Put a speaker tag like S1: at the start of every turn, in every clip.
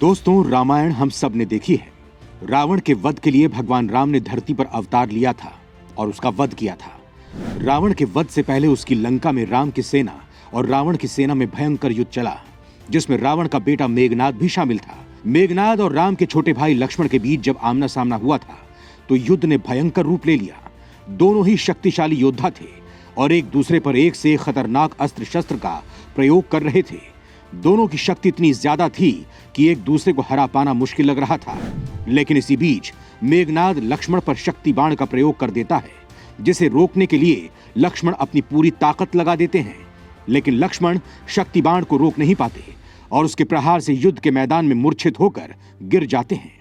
S1: दोस्तों, रामायण हम सब ने देखी है। रावण के वध के लिए भगवान राम ने धरती पर अवतार लिया था और उसका वध किया था। रावण के वध से पहले उसकी लंका में राम की सेना और रावण की सेना में भयंकर युद्ध चला, जिसमें रावण का बेटा मेघनाद भी शामिल था। मेघनाद और राम के छोटे भाई लक्ष्मण के बीच जब आमना सामना हुआ था तो युद्ध ने भयंकर रूप ले लिया। दोनों ही शक्तिशाली योद्धा थे और एक दूसरे पर एक से खतरनाक अस्त्र शस्त्र का प्रयोग कर रहे थे। दोनों की शक्ति इतनी ज्यादा थी कि एक दूसरे को हरा पाना मुश्किल लग रहा था। लेकिन इसी बीच मेघनाद लक्ष्मण पर शक्ति बाण का प्रयोग कर देता है, जिसे रोकने के लिए लक्ष्मण अपनी पूरी ताकत लगा देते हैं। लेकिन लक्ष्मण शक्ति बाण को रोक नहीं पाते और उसके प्रहार से युद्ध के मैदान में मूर्छित होकर गिर जाते हैं।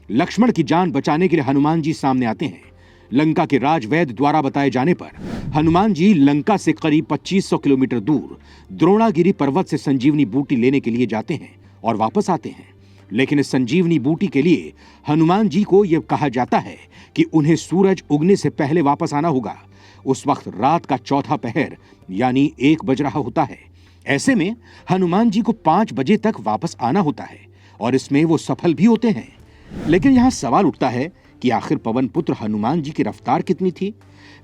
S1: लक्ष्मण की जान बचाने के लिए हनुमान जी सामने आते हैं। लंका के राजवैद्य द्वारा बताए जाने पर हनुमान जी लंका से करीब 2500 किलोमीटर दूर द्रोणागिरी पर्वत से संजीवनी बूटी लेने के लिए जाते हैं और वापस आते हैं। लेकिन इस संजीवनी बूटी के लिए हनुमान जी को यह कहा जाता है कि उन्हें सूरज उगने से पहले वापस आना होगा। उस वक्त रात का चौथा पहर यानी 1 बज रहा होता है। ऐसे में हनुमान जी को 5 बजे तक वापस आना होता है और इसमें वो सफल भी होते हैं। लेकिन यहां सवाल उठता है कि आखिर पवन पुत्र हनुमान जी की रफ्तार कितनी थी।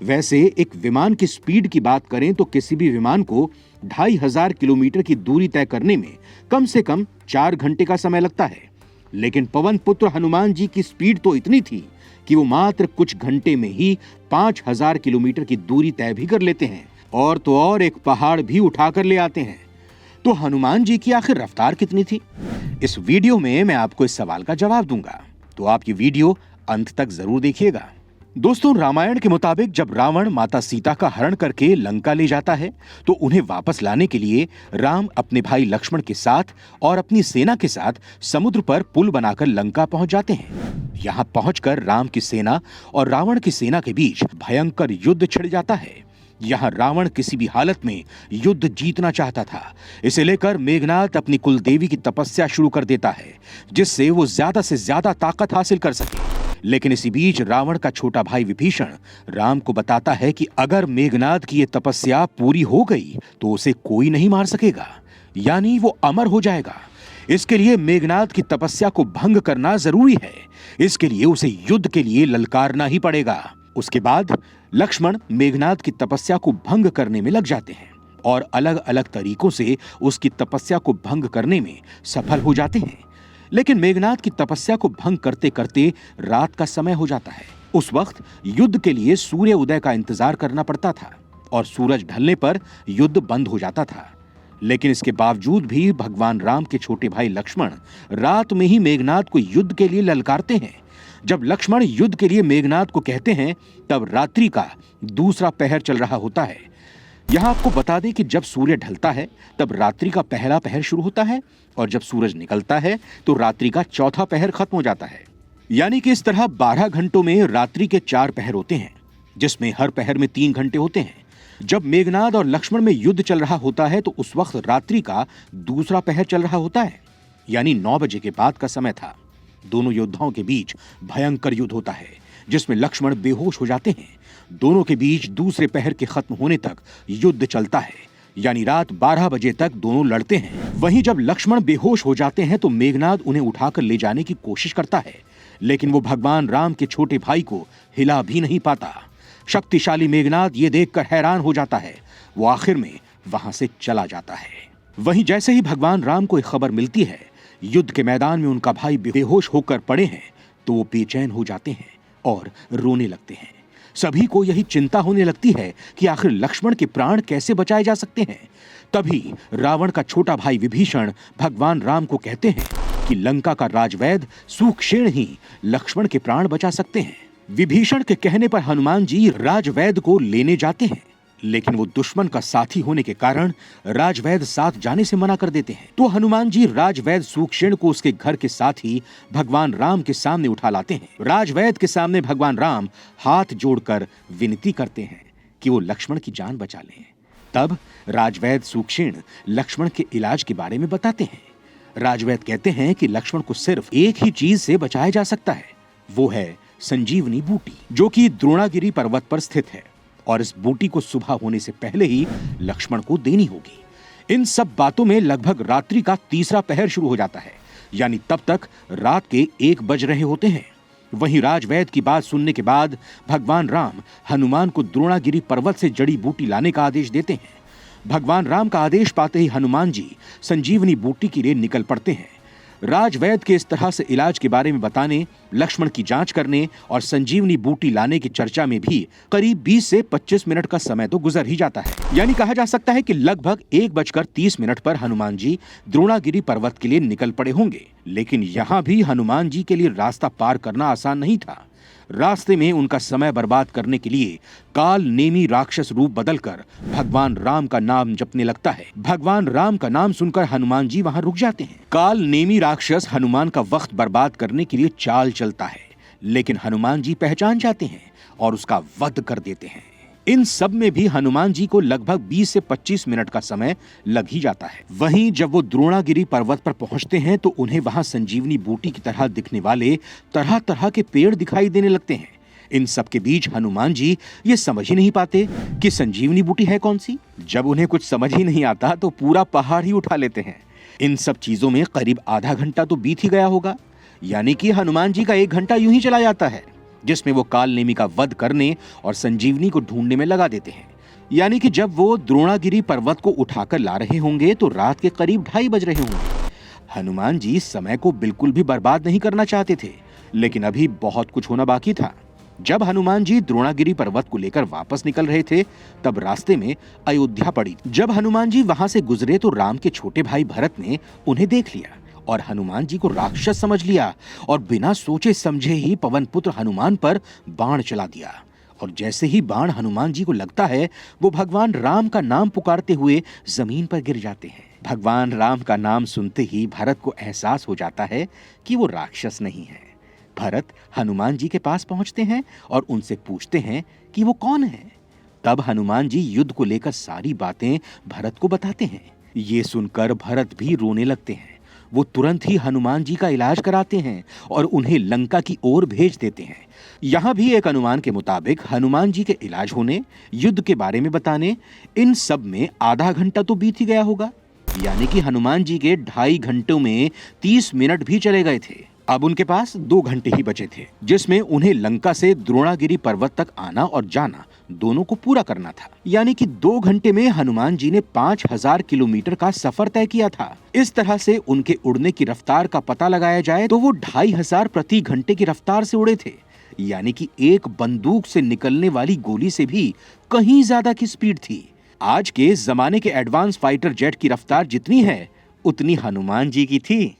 S1: वैसे एक विमान की स्पीड की बात करें तो किसी भी विमान को 2500 किलोमीटर की दूरी तय करने में कम से कम 4 घंटे का समय लगता है। लेकिन पवन पुत्र हनुमान जी की स्पीड तो इतनी थी कि वो मात्र कुछ घंटे में ही 5000 किलोमीटर की दूरी तय भी कर लेते हैं और तो और एक पहाड़ भी उठाकर ले आते हैं। तो हनुमान जी की आखिर रफ्तार कितनी थी? इस वीडियो में मैं आपको इस सवाल का जवाब दूंगा, तो आप ये वीडियो अंत तक जरूर देखिएगा। दोस्तों, रामायण के मुताबिक जब रावण माता सीता का हरण करके लंका ले जाता है तो उन्हें वापस लाने के लिए राम अपने भाई लक्ष्मण के साथ और अपनी सेना के साथ समुद्र पर पुल बनाकर लंका पहुंच जाते हैं। यहां पहुंचकर राम की सेना और रावण की सेना के बीच भयंकर युद्ध छिड़ जाता है। यहां रावण किसी भी हालत में युद्ध जीतना चाहता था। इसे लेकर मेघनाद अपनी कुलदेवी की तपस्या शुरू कर देता है, जिससे वो ज्यादा से ज्यादा ताकत हासिल कर सके। लेकिन इसी बीच रावण का छोटा भाई विभीषण राम को बताता है कि अगर मेघनाद की ये तपस्या पूरी हो गई तो उसे कोई नहीं मार सकेगा, यानी वो अमर हो जाएगा। इसके लिए मेघनाद की तपस्या को भंग करना जरूरी है। इसके लिए उसे युद्ध के लिए ललकारना ही पड़ेगा। उसके बाद लक्ष्मण मेघनाद की तपस्या को भंग करने में लग जाते हैं और अलग अलग तरीकों से उसकी तपस्या को भंग करने में सफल हो जाते हैं। लेकिन मेघनाद की तपस्या को भंग करते करते रात का समय हो जाता है। उस वक्त युद्ध के लिए सूर्य उदय का इंतजार करना पड़ता था और सूरज ढलने पर युद्ध बंद हो जाता था। लेकिन इसके बावजूद भी भगवान राम के छोटे भाई लक्ष्मण रात में ही मेघनाद को युद्ध के लिए ललकारते हैं। जब लक्ष्मण युद्ध के लिए मेघनाद को कहते हैं तब रात्रि का दूसरा पहर चल रहा होता है। यहां आपको बता दें कि जब सूर्य ढलता है तब रात्रि का पहला पहर शुरू होता है और जब सूरज निकलता है तो रात्रि का चौथा पहर खत्म हो जाता है। यानी कि इस तरह 12 घंटों में रात्रि के 4 पहर होते हैं, जिसमें हर पहर में 3 घंटे होते हैं। जब मेघनाद और लक्ष्मण में युद्ध चल रहा होता है तो उस वक्त रात्रि का दूसरा पहर चल रहा होता है, यानी 9 बजे के बाद का समय था। दोनों योद्धाओं के बीच भयंकर युद्ध होता है, जिसमें लक्ष्मण बेहोश हो जाते हैं। दोनों के बीच दूसरे पहर के खत्म होने तक युद्ध चलता है, यानी रात 12 बजे तक दोनों लड़ते हैं। वहीं जब लक्ष्मण बेहोश हो जाते हैं तो मेघनाद उन्हें उठाकर ले जाने की कोशिश करता है, लेकिन वो भगवान राम के छोटे भाई को हिला भी नहीं पाता। शक्तिशाली मेघनाद ये देखकर हैरान हो जाता है। वो आखिर में वहां से चला जाता है। वहीं जैसे ही भगवान राम को एक खबर मिलती है युद्ध के मैदान में उनका भाई बेहोश होकर पड़े हैं, तो वो बेचैन हो जाते हैं और रोने लगते हैं। सभी को यही चिंता होने लगती है कि आखिर लक्ष्मण के प्राण कैसे बचाए जा सकते हैं। तभी रावण का छोटा भाई विभीषण भगवान राम को कहते हैं कि लंका का राजवैद्य सूक्षेण ही लक्ष्मण के प्राण बचा सकते हैं। विभीषण के कहने पर हनुमान जी राजवैद्य को लेने जाते हैं, लेकिन वो दुश्मन का साथी होने के कारण राजवैद्य साथ जाने से मना कर देते हैं। तो हनुमान जी राजवैद्य सूक्षेण को उसके घर के साथ ही भगवान राम के सामने उठा लाते हैं। राजवैद्य के सामने भगवान राम हाथ जोड़कर विनती करते हैं कि वो लक्ष्मण की जान बचा लें। तब राजवैद्य सूक्षेण लक्ष्मण के इलाज के बारे में बताते हैं। राजवैद्य कहते हैं कि लक्ष्मण को सिर्फ एक ही चीज से बचाया जा सकता है, वो है संजीवनी बूटी, जो कि द्रोणागिरी पर्वत पर स्थित है और इस बूटी को सुबह होने से पहले ही लक्ष्मण को देनी होगी। इन सब बातों में लगभग रात्रि का तीसरा पहर शुरू हो जाता है, यानी तब तक रात के 1 बज रहे होते हैं। वहीं राजवैद्य की बात सुनने के बाद भगवान राम हनुमान को द्रोणागिरी पर्वत से जड़ी बूटी लाने का आदेश देते हैं। भगवान राम का आदेश पाते ही हनुमान जी संजीवनी बूटी के लिए निकल पड़ते हैं। राजवैद्य के इस तरह से इलाज के बारे में बताने, लक्ष्मण की जांच करने और संजीवनी बूटी लाने की चर्चा में भी करीब 20 से 25 मिनट का समय तो गुजर ही जाता है। यानी कहा जा सकता है कि लगभग 1:30 पर हनुमान जी द्रोणागिरी पर्वत के लिए निकल पड़े होंगे। लेकिन यहाँ भी हनुमान जी के लिए रास्ता पार करना आसान नहीं था। रास्ते में उनका समय बर्बाद करने के लिए काल नेमी राक्षस रूप बदलकर भगवान राम का नाम जपने लगता है। भगवान राम का नाम सुनकर हनुमान जी वहां रुक जाते हैं। काल नेमी राक्षस हनुमान का वक्त बर्बाद करने के लिए चाल चलता है, लेकिन हनुमान जी पहचान जाते हैं और उसका वध कर देते हैं। इन सब में भी हनुमान जी को लगभग 20 से 25 मिनट का समय लग ही जाता है। वहीं जब वो द्रोणागिरी पर्वत पर पहुंचते हैं तो उन्हें वहां संजीवनी बूटी की तरह दिखने वाले तरह तरह के पेड़ दिखाई देने लगते हैं। इन सब के बीच हनुमान जी ये समझ ही नहीं पाते कि संजीवनी बूटी है कौन सी। जब उन्हें कुछ समझ ही नहीं आता तो पूरा पहाड़ ही उठा लेते हैं। इन सब चीजों में करीब आधा घंटा तो बीत ही गया होगा, यानी कि हनुमान जी का 1 घंटा यूं ही चला जाता है, जिसमें वो काल नेमी का वध करने और संजीवनी को ढूंढने में लगा देते हैं। यानी कि जब वो द्रोणागिरी पर्वत को उठाकर ला रहे होंगे तो रात के करीब 2:30 बज रहे होंगे। हनुमान जी समय को बिल्कुल भी बर्बाद नहीं करना चाहते थे, लेकिन अभी बहुत कुछ होना बाकी था। जब हनुमान जी द्रोणागिरी पर्वत को लेकर वापस निकल रहे थे तब रास्ते में अयोध्या पड़ी। जब हनुमान जी वहां से गुजरे तो राम के छोटे भाई भरत ने उन्हें देख लिया और हनुमान जी को राक्षस समझ लिया और बिना सोचे समझे ही पवन पुत्र हनुमान पर बाण चला दिया। और जैसे ही बाण हनुमान जी को लगता है वो भगवान राम का नाम पुकारते हुए जमीन पर गिर जाते हैं। भगवान राम का नाम सुनते ही भरत को एहसास हो जाता है कि वो राक्षस नहीं है। भरत हनुमान जी के पास पहुंचते हैं और उनसे पूछते हैं कि वो कौन है। तब हनुमान जी युद्ध को लेकर सारी बातें भरत को बताते हैं। ये सुनकर भरत भी रोने लगते हैं। वो तुरंत ही हनुमान जी का इलाज कराते हैं और उन्हें लंका की ओर भेज देते हैं। यहाँ भी एक अनुमान के मुताबिक हनुमान जी के इलाज होने, युद्ध के बारे में बताने, इन सब में आधा घंटा तो बीत ही गया होगा। यानी कि हनुमान जी के 2.5 घंटों में 30 मिनट भी चले गए थे। अब उनके पास 2 घंटे ही बचे थे, जिसमें उन्हें लंका से द्रोणागिरी पर्वत तक आना और जाना दोनों को पूरा करना था। यानी कि 2 घंटे में हनुमान जी ने 5000 किलोमीटर का सफर तय किया था। इस तरह से उनके उड़ने की रफ्तार का पता लगाया जाए तो वो 2500 प्रति घंटे की रफ्तार से उड़े थे। यानी कि एक बंदूक से निकलने वाली गोली से भी कहीं ज्यादा की स्पीड थी। आज के जमाने के एडवांस फाइटर जेट की रफ्तार जितनी है उतनी हनुमान जी की थी।